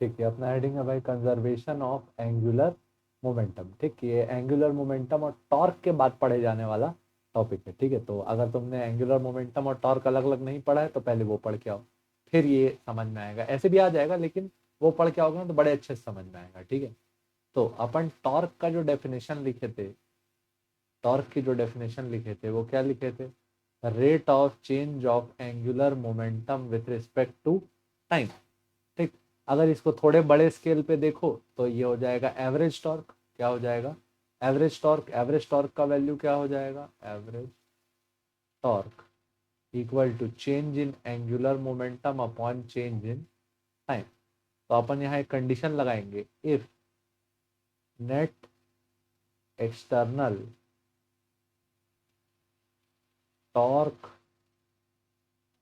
ठीक है, अपना हेडिंग है भाई कंजर्वेशन ऑफ एंगुलर मोमेंटम। ठीक है, ये एंगुलर मोमेंटम और टॉर्क के बाद पढ़े जाने वाला टॉपिक है। ठीक है, तो अगर तुमने एंगुलर मोमेंटम और टॉर्क अलग अलग नहीं पढ़ा है तो पहले वो पढ़ के आओ, फिर ये समझ में आएगा। ऐसे भी आ जाएगा लेकिन वो पढ़ के आओगे ना तो बड़े अच्छे से समझ में आएगा। ठीक है, तो अपन टॉर्क का जो डेफिनेशन लिखे थे, टॉर्क की जो डेफिनेशन लिखे थे वो क्या लिखे थे? Rate of change of angular momentum with respect to time. ठीक, अगर इसको थोड़े बड़े स्केल पे देखो तो ये हो जाएगा एवरेज टॉर्क। क्या हो जाएगा? Average torque. एवरेज टॉर्क का वैल्यू क्या हो जाएगा? Average torque equal to change in angular momentum upon change in time. तो अपन यहाँ एक कंडीशन लगाएंगे, if net external torque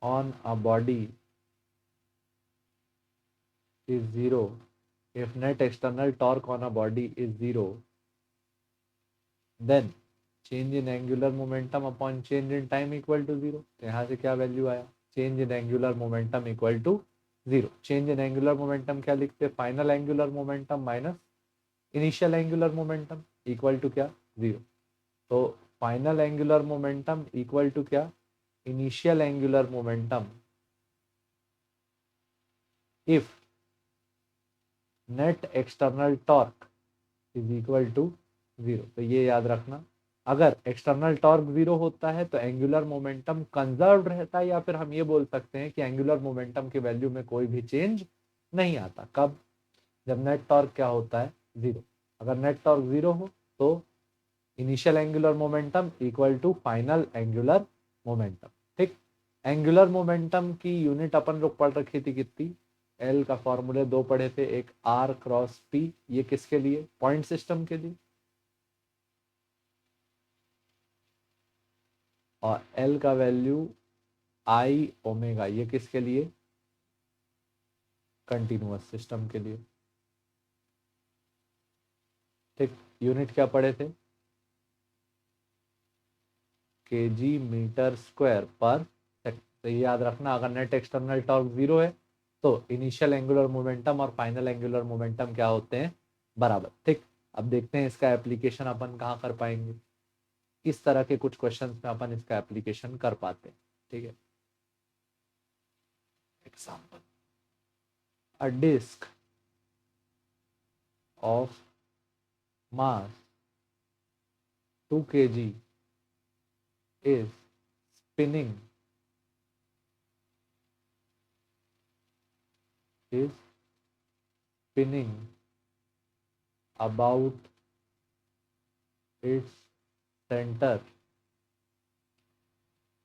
on a body is 0, if net external torque on a body is 0, then change in angular momentum upon change in time equal to 0। तो यहाँ से क्या value आया? Change in angular momentum equal to 0। Change in angular momentum क्या लिखते हैं? Final angular momentum minus initial angular momentum equal to क्या? 0। तो final angular momentum equal to क्या? Initial angular momentum if net external torque is equal to 0। तो ये याद रखना, अगर एक्सटर्नल टॉर्क 0 होता है तो एंगुलर मोमेंटम कंजर्व रहता है, या फिर हम ये बोल सकते हैं कि एंगुलर मोमेंटम की वैल्यू में कोई भी चेंज नहीं आता। कब? जब नेट टॉर्क क्या होता है? 0। अगर नेट टॉर्क 0 हो तो initial angular momentum equal to final angular momentum. ठीक, एंगुलर मोमेंटम की यूनिट अपन लोग पढ़ रखी थी कितनी? एल का फॉर्मूले दो पढ़े थे, एक आर क्रॉस पी, ये किसके लिए? पॉइंट सिस्टम के लिए। और एल का वैल्यू आई ओमेगा, ये किसके लिए? कंटिन्यूअस सिस्टम के लिए। ठीक, यूनिट क्या पढ़े थे? केजी मीटर स्क्वायर पर सेकंड। तो ये याद रखना, अगर नेट एक्सटर्नल टॉर्क 0 है तो इनिशियल एंगुलर मोमेंटम और फाइनल एंगुलर मोमेंटम क्या होते हैं? बराबर। ठीक, अब देखते हैं इसका एप्लीकेशन अपन कहाँ कर पाएंगे। इस तरह के कुछ क्वेश्चंस में अपन इसका एप्लीकेशन कर पाते हैं। ठीक है, example, a disc of mass 2 kg is spinning is spinning about its center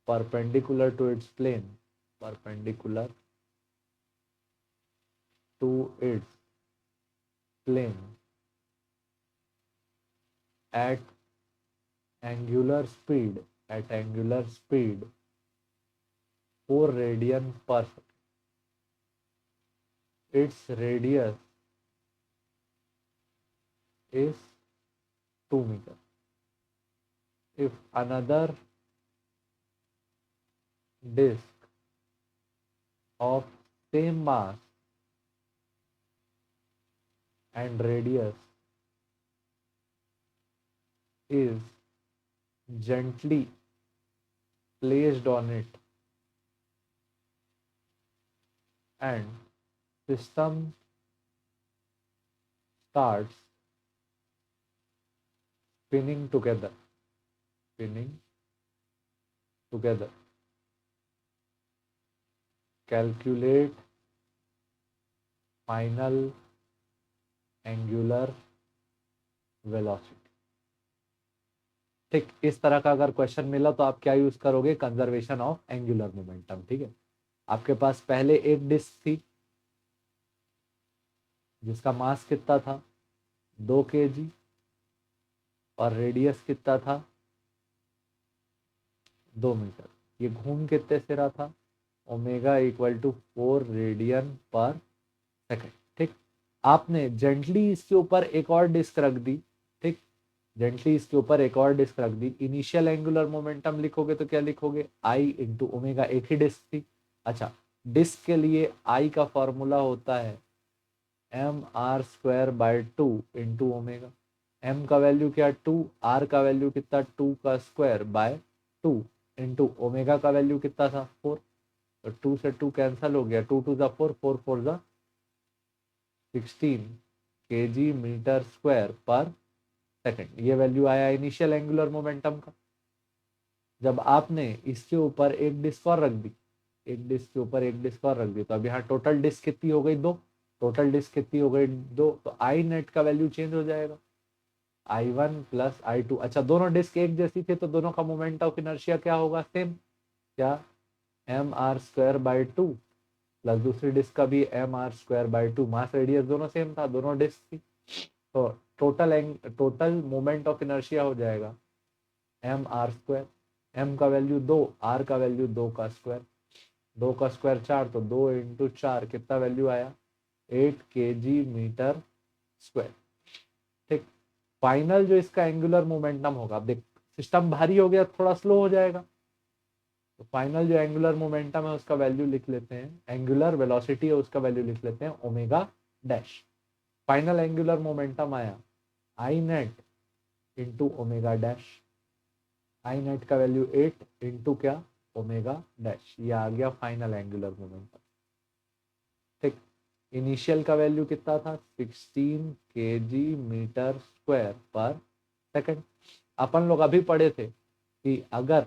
perpendicular to its plane, perpendicular to its plane at angular speed, at angular speed 4 radian per second. Its radius is 2 meter. If another disk of same mass and radius is gently placed on it and system starts spinning together, spinning together. Calculate final angular velocity। ठीक, इस तरह का अगर question मिला तो आप क्या use करोगे? Conservation of angular momentum. ठीक है, आपके पास पहले एक डिस्क थी जिसका मास कितना था? 2 kg, और रेडियस कितना था? 2 मीटर। ये घूम कितने से रहा था? ओमेगा इक्वल टू 4 रेडियन पर सेकेंड। ठीक, आपने जेंटली इसके ऊपर एक और डिस्क रख दी। ठीक, जेंटली इसके ऊपर एक और डिस्क रख दी। इनिशियल एंगुलर मोमेंटम लिखोगे तो क्या लिखोगे? आई इंटू ओमेगा, एक ही डिस्क थी। अच्छा, डिस्क के लिए आई का फॉर्मूला होता है M R square by 2 into omega. M का वैल्यू क्या 2, आर का वैल्यू कितना 2 का स्क्वायर बाय 2 इंटू ओमेगा का वैल्यू कितना था 4। तो 2 से 2 कैंसिल हो गया, 2 टू ज़ा 4, 4 4 ज़ा 16 kg मीटर स्क्वायर पर सेकंड। ये वैल्यू आया इनिशियल एंगुलर मोमेंटम का। जब आपने इसके ऊपर एक डिस्क और रख दी, एक डिस्क के ऊपर एक डिस्क और रख दी, तो अब यहाँ टोटल डिस्क कितनी हो गई 2, टोटल डिस्क कितनी हो गई 2, तो आई नेट का वैल्यू चेंज हो जाएगा I1 प्लस I2। अच्छा, दोनों डिस्क एक जैसी थे तो दोनों का मोमेंट ऑफ इनर्शिया क्या होगा, सेम। क्या, m are square by 2 plus दूसरी डिस्क का भी m are square by 2, mass radius दोनों सेम था, दोनों डिस्क थी, तो टोटल मोमेंट ऑफ इनर्शिया हो जाएगा एम आर स्क्वायर। एम का वैल्यू 2, आर का वैल्यू 2 का स्क्वायर, 2 का स्क्वायर 4, तो 2 इंटू 4 कितना वैल्यू आया 8 kg मीटर स्क्वायर। ठीक। फाइनल जो इसका एंगुलर मोमेंटम होगा, अब देख सिस्टम भारी हो गया, थोड़ा स्लो हो जाएगा, तो फाइनल जो एंगुलर मोमेंटम है उसका वैल्यू लिख लेते हैं, एंगुलर वेलोसिटी है उसका वैल्यू लिख लेते हैं omega dash. Final angular momentum आया आई net into omega dash. I net का वैल्यू 8 इंटू क्या, ओमेगा डैश। ये आ गया फाइनल एंगुलर मोमेंटम। ठीक। इनिशियल का वैल्यू कितना था 16 kg मीटर स्क्वायर पर सेकंड। अपन लोग अभी पढ़े थे कि अगर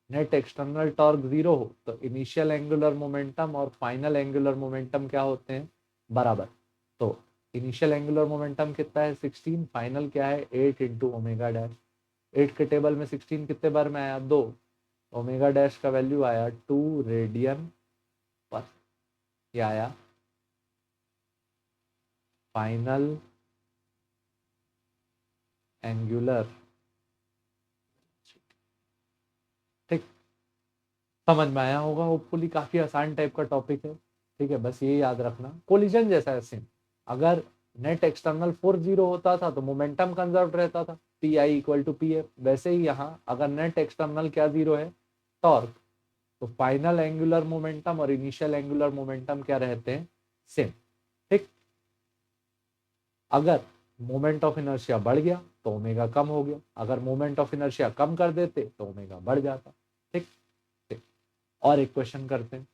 नेट एक्सटर्नल टॉर्क 0 हो तो इनिशियल एंगुलर मोमेंटम और फाइनल एंगुलर मोमेंटम क्या होते हैं, बराबर। तो इनिशियल एंगुलर मोमेंटम कितना है 16, फाइनल क्या है 8 इंटू ओमेगा डैश। 8 के टेबल में 16 कितने बार में आया 2, ओमेगा डैश का वैल्यू आया 2 रेडियन पर। क्या आया, फाइनल एंगुलर। ठीक, समझ में आया होगा होपफुली, काफी आसान टाइप का टॉपिक है। ठीक है, बस ये याद रखना कोलिजन जैसा है सेम। अगर नेट एक्सटर्नल फोर्स 0 होता था तो मोमेंटम कंजर्व रहता था, p i equal to p f. वैसे ही यहाँ अगर नेट एक्सटर्नल क्या 0 है, टॉर्क, तो फाइनल एंगुलर मोमेंटम और इनिशियल एंगुलर मोमेंटम क्या रहते हैं, सेम। ठीक। अगर मोमेंट ऑफ इनर्शिया बढ़ गया तो ओमेगा कम हो गया, अगर मोमेंट ऑफ इनर्शिया कम कर देते तो ओमेगा बढ़ जाता। ठीक। ठीक। और एक क्वेश्चन करते हैं,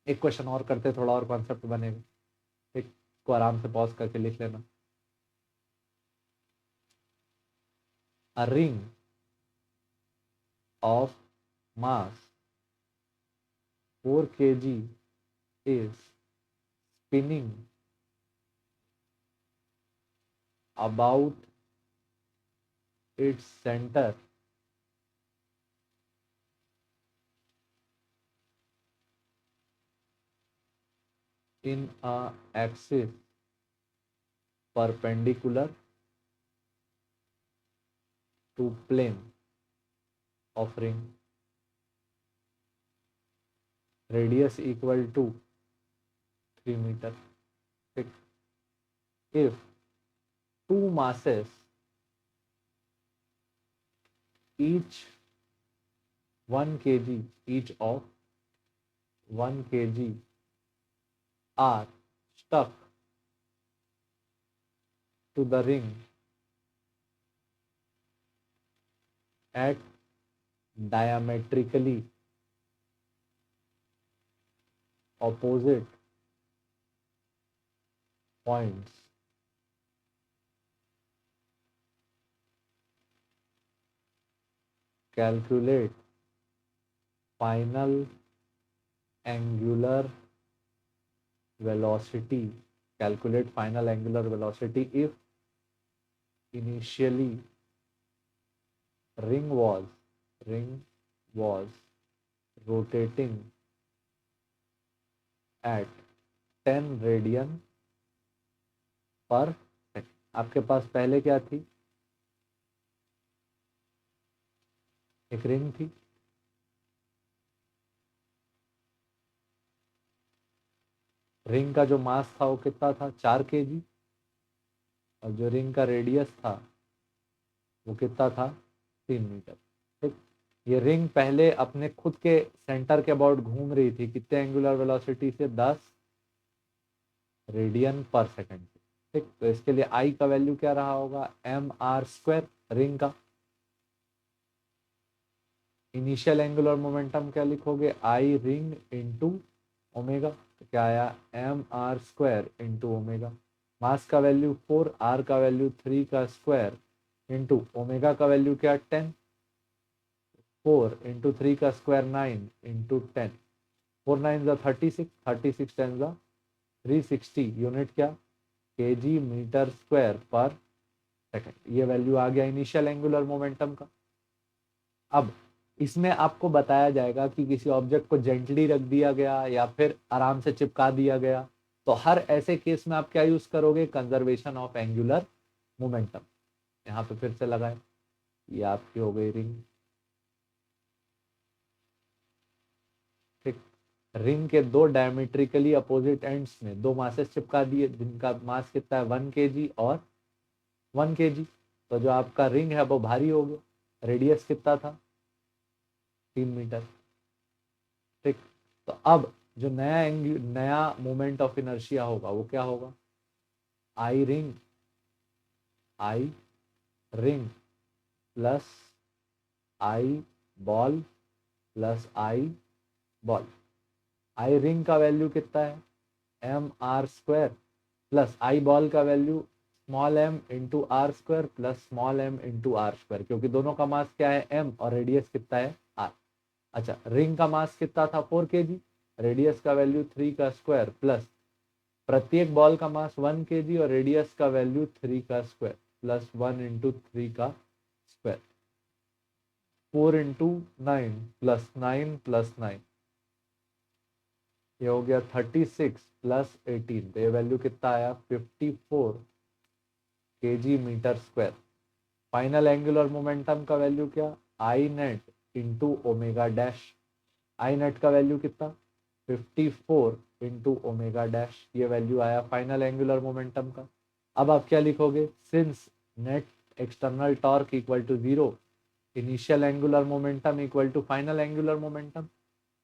एक क्वेश्चन और करते, थोड़ा और कॉन्सेप्ट बनेगा। ठीक, को आराम से पॉज करके लिख लेना। A ring of mass 4 kg is spinning about its center in a axis perpendicular to plane of ring, radius equal to 3 meter. If two masses each 1 kg, each of 1 kg are stuck to the ring at diametrically opposite points, calculate final angular velocity. Calculate final angular velocity if initially ring was rotating at 10 radian पर second. आपके पास पहले क्या थी, एक ring थी, ring का जो मास था वो कितना था 4 kg, और जो रिंग का रेडियस था वो कितना था 3 मीटर। ठीक। ये रिंग पहले अपने खुद के सेंटर के अबाउट घूम रही थी, कितने एंगुलर वेलोसिटी से 10 रेडियन पर सेकंड। ठीक, तो इसके लिए आई का वैल्यू क्या रहा होगा, एम आर स्क्वायर रिंग का। इनिशियल एंगुलर मोमेंटम क्या लिखोगे, आई रिंग इंटू ओमेगा, तो क्या आया M are square into omega. Mass का वैल्यू 4, आर का वैल्यू 3 का स्क्वायर इंटू ओमेगा का वैल्यू क्या 10, 4 इंटू 3 का स्क्वायर 9 इंटू 10, 4 9 जा 36, 36 10 जा 360, यूनिट क्या केजी मीटर स्क्वायर पर सेकंड। ये वैल्यू आ गया इनिशियल एंगुलर मोमेंटम का। अब इसमें आपको बताया जाएगा कि किसी ऑब्जेक्ट को जेंटली रख दिया गया या फिर आराम से चिपका दिया गया, तो हर ऐसे केस में आप क्या यूज करोगे, कंजर्वेशन ऑफ एंगुलर मोमेंटम। यहाँ पे फिर से लगाए, ये आपकी हो गई रिंग। ठीक, रिंग के दो डायमेट्रिकली अपोजिट एंड्स में दो मासेस चिपका दिए जिनका मास कितना है 1 kg और 1 kg। तो जो आपका रिंग है वो भारी हो गया। रेडियस कितना था 3 मीटर। ठीक, तो अब जो नया मोमेंट ऑफ इनर्शिया होगा वो क्या होगा, I ring plus I ball plus I ball. I ring का वैल्यू कितना है M R square plus I ball का value small M into R square plus small M into R square, क्योंकि दोनों का मास क्या है एम और रेडियस कितना है आर। अच्छा, रिंग का मास कितना था 4 kg, रेडियस का वैल्यू 3 का स्क्वायर प्लस प्रत्येक बॉल का मास 1 kg और रेडियस का वैल्यू 3 का स्क्वायर प्लस 1 इंटू 3 का स्क्वायर, 4 इंटू 9 प्लस 9 प्लस 9, ये हो गया 36 प्लस 18, तो ये वैल्यू कितना आया 54 kg metre square. Final angular momentum का वैल्यू क्या, I net into omega dash. I net का वैल्यू कितना 54 इंटू ओमेगा डैश, ये वैल्यू आया फाइनल एंगुलर मोमेंटम का। अब आप क्या लिखोगे, since net external torque equal to 0, initial angular momentum equal to final angular momentum.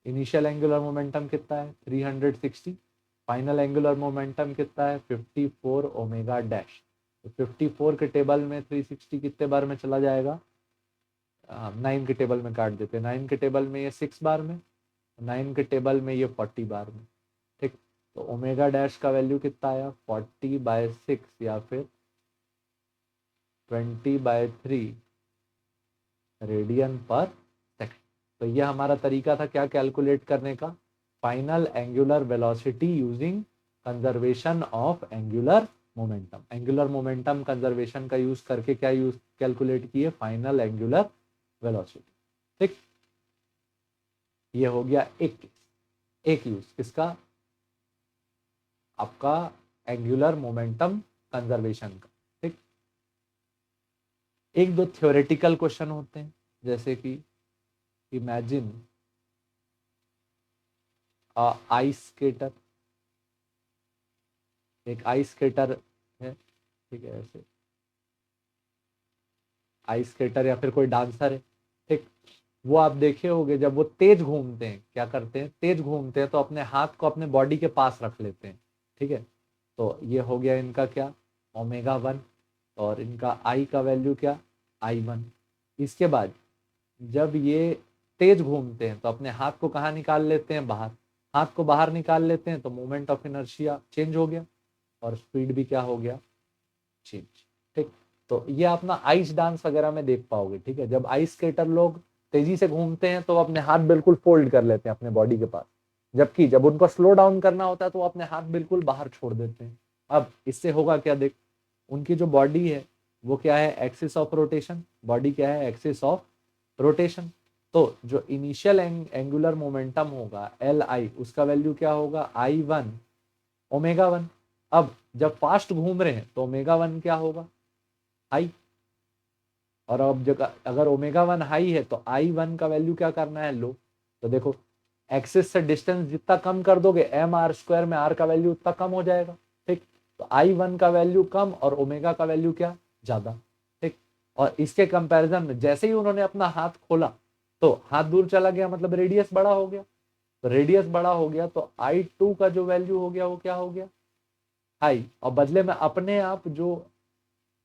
Initial angular momentum कितना है 360, फाइनल एंगुलर मोमेंटम कितना है 54 ओमेगा डैश। तो 54 के टेबल में 360 कितने बार में चला जाएगा, 9 के टेबल में काट देते हैं, 9 के टेबल में ये 6 बार में, 9 के टेबल में ये 40 बार में। ठीक, तो ओमेगा डैश का वैल्यू कितना आया 40/6 या फिर 20/3 रेडियन पर सेकंड। तो यह हमारा तरीका था क्या कैलकुलेट करने का, final angular velocity using conservation of angular momentum. Angular momentum conservation का यूज करके क्या यूज कैलकुलेट किए, फाइनल एंगुलर वेलोसिटी। ठीक, ये हो गया एक यूज किसका, आपका एंगुलर मोमेंटम कंजर्वेशन का। ठीक, एक दो थ्योरेटिकल क्वेश्चन होते हैं, जैसे कि इमेजिन आइस स्केटर, एक आइस स्केटर है, ठीक है, ऐसे आइस स्केटर या फिर कोई डांसर है। ठीक, वो आप देखे होंगे जब वो तेज घूमते हैं क्या करते हैं, तेज घूमते हैं तो अपने हाथ को अपने बॉडी के पास रख लेते हैं। ठीक है, तो ये हो गया इनका क्या ओमेगा 1, और इनका आई का वैल्यू क्या I1। इसके बाद जब ये तेज घूमते हैं तो अपने हाथ को कहाँ निकाल लेते हैं, बाहर। हाथ को बाहर निकाल लेते हैं तो मोमेंट ऑफ इनर्शिया चेंज हो गया और स्पीड भी क्या हो गया चेंज। ठीक, तो ये अपना आइस डांस वगैरह में देख पाओगे। ठीक है, जब आइस स्केटर लोग तेजी से घूमते हैं तो अपने हाथ बिल्कुल फोल्ड कर लेते हैं अपने बॉडी के पास, जबकि जब उनको स्लो डाउन करना होता है तो वो अपने हाथ बिल्कुल बाहर छोड़ देते हैं। अब इससे होगा क्या, देख उनकी जो बॉडी है वो क्या है एक्सिस ऑफ रोटेशन, बॉडी क्या है एक्सिस ऑफ रोटेशन। तो जो इनिशियल एंगुलर मोमेंटम होगा Li, उसका वैल्यू क्या होगा I1 ओमेगा 1। अब जब फास्ट घूम रहे हैं तो ओमेगा 1 क्या होगा हाई, और अब जगह अगर ओमेगा 1 हाई है तो I1 का वैल्यू क्या करना है लो। तो देखो एक्सिस से डिस्टेंस जितना कम कर दोगे एम आर स्क्वायर में आर का वैल्यू उतना कम हो जाएगा। ठीक, तो I1 का वैल्यू कम और ओमेगा का वैल्यू क्या ज्यादा। ठीक, और इसके कंपैरिजन में जैसे ही उन्होंने अपना हाथ खोला तो हाथ दूर चला गया, मतलब रेडियस बड़ा हो गया। तो रेडियस बड़ा हो गया तो I2 का जो वैल्यू हो गया वो क्या हो गया हाई, और बदले में अपने आप जो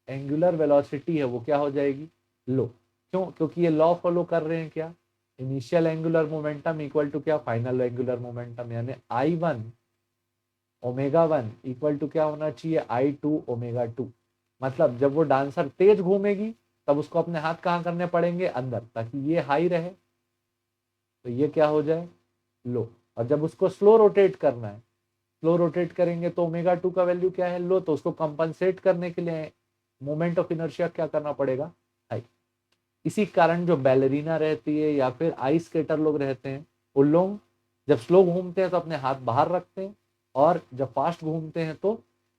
एंगुलर वेलोसिटी है वो क्या हो जाएगी, लो। क्यों? क्योंकि ये लॉ फॉलो कर रहे हैं क्या, initial angular momentum equal to क्या, फाइनल एंगुलर मोमेंटम, यानी I1 ओमेगा 1 इक्वल टू क्या होना चाहिए, I2 ओमेगा 2। मतलब जब वो डांसर तेज घूमेगी तब उसको अपने हाथ कहाँ करने पड़ेंगे, अंदर, ताकि ये हाई रहे तो ये क्या हो जाए, लो। और जब उसको स्लो रोटेट करना है, स्लो रोटेट करेंगे तो ओमेगा 2 का वैल्यू क्या है, लो, तो उसको कंपनसेट करने के लिए मोमेंट ऑफ इनर्शिया क्या करना पड़ेगा, हाई। इसी कारण जो बैलरीना रहती है या फिर आइस स्केटर लोग रहते हैं, उन लोग जब स्लो घूमते हैं तो अपने हाथ बाहर रखते हैं, और जब फास्ट घूमते हैं तो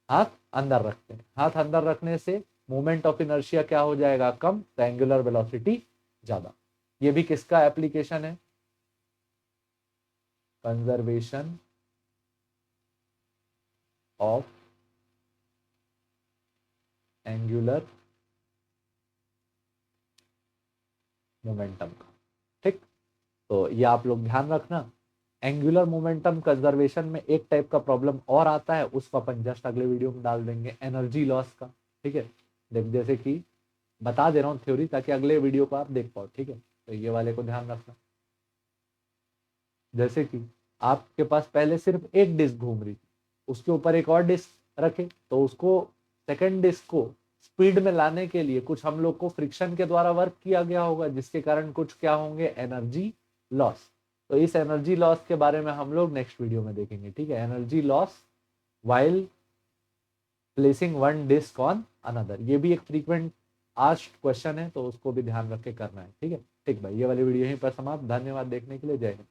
हाथ अंदर रखते हैं। हाथ अंदर रखने से मोमेंट ऑफ इनर्शिया क्या हो जाएगा, कम, तो एंगुलर वेलोसिटी ज्यादा। ये भी किसका एप्लीकेशन है, कंजर्वेशन ऑफ एंगुलर मोमेंटम का। ठीक, तो ये आप लोग ध्यान रखना। एंगुलर मोमेंटम कंजर्वेशन में एक टाइप का प्रॉब्लम और आता है, उसको अपन जस्ट अगले वीडियो में डाल देंगे, एनर्जी लॉस का। ठीक है, देख जैसे कि बता दे रहा हूँ थ्योरी, ताकि अगले वीडियो को आप देख पाओ। ठीक है, तो ये वाले को ध्यान रखना। जैसे कि आपके पास पहले सिर्फ एक डिस्क घूम रही थी, उसके ऊपर एक और डिस्क रखे, तो उसको सेकंड डिस्क को स्पीड में लाने के लिए कुछ हम लोग को फ्रिक्शन के द्वारा वर्क किया गया होगा, जिसके कारण कुछ क्या होंगे, एनर्जी लॉस। तो इस एनर्जी लॉस के बारे में हम लोग नेक्स्ट वीडियो में देखेंगे। ठीक है, energy loss while placing one disk on another, ये भी एक फ्रीक्वेंट आस्क्ड क्वेश्चन है, तो उसको भी ध्यान रख के करना है। ठीक है, ठीक भाई, ये वाली वीडियो यहीं पर समाप्त। धन्यवाद देखने के लिए, जय हिंद।